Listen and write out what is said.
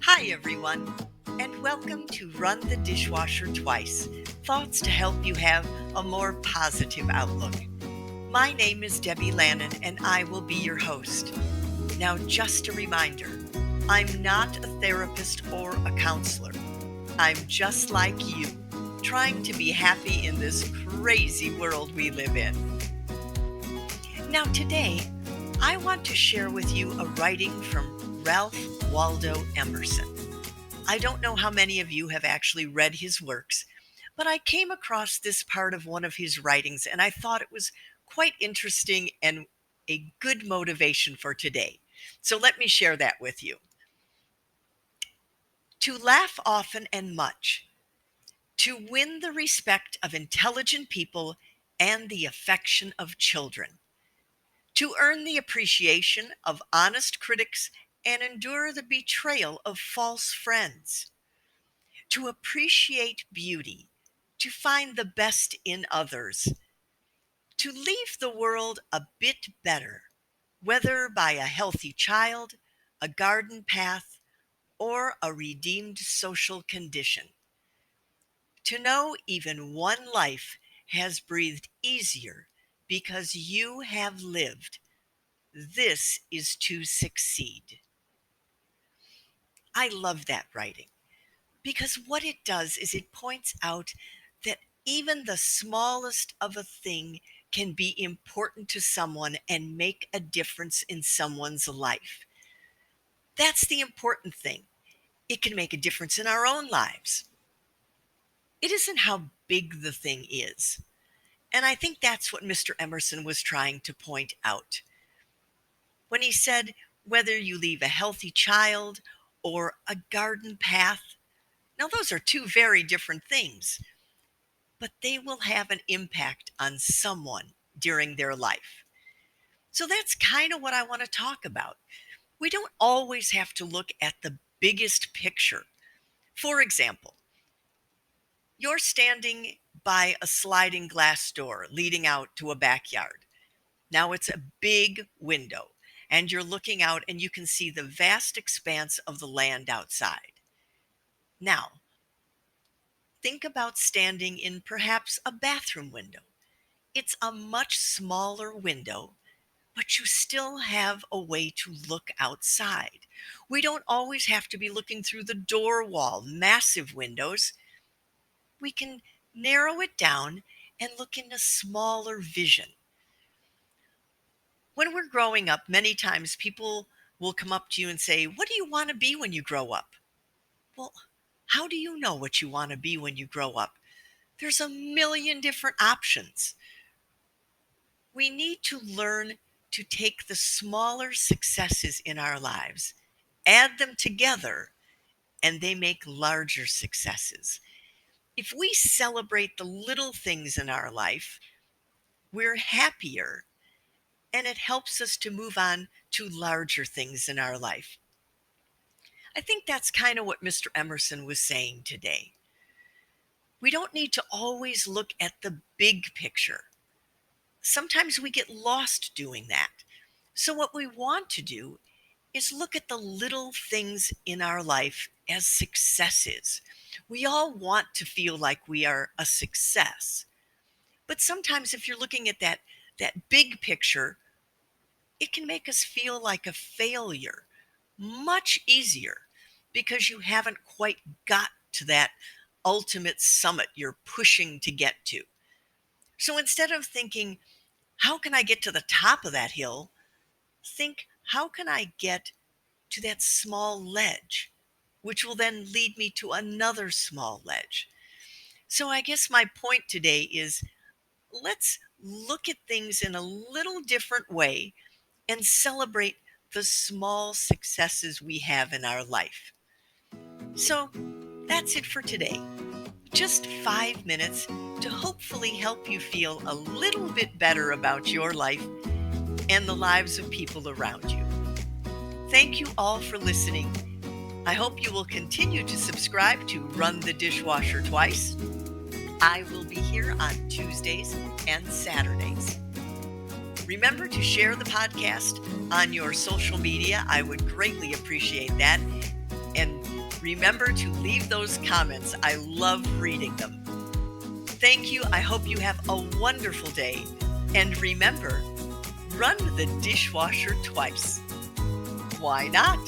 Hi, everyone, and welcome to Run the Dishwasher Twice, thoughts to help you have a more positive outlook. My name is Debbie Lannen, and I will be your host. Now, just a reminder, I'm not a therapist or a counselor. I'm just like you, trying to be happy in this crazy world we live in. Now, today, I want to share with you a writing from Ralph Waldo Emerson. I don't know how many of you have actually read his works, but I came across this part of one of his writings and I thought it was quite interesting and a good motivation for today. So let me share that with you. To laugh often and much, to win the respect of intelligent people and the affection of children, to earn the appreciation of honest critics and endure the betrayal of false friends, to appreciate beauty, to find the best in others, to leave the world a bit better, whether by a healthy child, a garden path, or a redeemed social condition. To know even one life has breathed easier because you have lived. This is to succeed. I love that writing because what it does is it points out that even the smallest of a thing can be important to someone and make a difference in someone's life. That's the important thing. It can make a difference in our own lives. It isn't how big the thing is. And I think that's what Mr. Emerson was trying to point out when he said, whether you leave a healthy child or a garden path. Now, those are two very different things, but they will have an impact on someone during their life. So that's kind of what I want to talk about. We don't always have to look at the biggest picture. For example, you're standing by a sliding glass door leading out to a backyard. Now it's a big window, and you're looking out and you can see the vast expanse of the land outside. Now, think about standing in perhaps a bathroom window. It's a much smaller window, but you still have a way to look outside. We don't always have to be looking through the door wall, massive windows. We can narrow it down and look in a smaller vision. When we're growing up, many times people will come up to you and say, "What do you want to be when you grow up?" Well, how do you know what you want to be when you grow up? There's a million different options. We need to learn to take the smaller successes in our lives, add them together, and they make larger successes. If we celebrate the little things in our life, we're happier, and it helps us to move on to larger things in our life. I think that's kind of what Mr. Emerson was saying today. We don't need to always look at the big picture. Sometimes we get lost doing that. So, what we want to do is look at the little things in our life as successes. We all want to feel like we are a success. But sometimes if you're looking at that big picture, it can make us feel like a failure much easier because you haven't quite got to that ultimate summit you're pushing to get to. So instead of thinking, how can I get to the top of that hill? Think, how can I get to that small ledge, which will then lead me to another small ledge. So I guess my point today is let's look at things in a little different way and celebrate the small successes we have in our life. So that's it for today. Just 5 minutes to hopefully help you feel a little bit better about your life and the lives of people around you. Thank you all for listening. I hope you will continue to subscribe to Run the Dishwasher Twice. I will be here on Tuesdays and Saturdays. Remember to share the podcast on your social media. I would greatly appreciate that. And Remember to leave those comments. I love reading them. Thank you. I hope you have a wonderful day. And remember, run the dishwasher twice. Why not?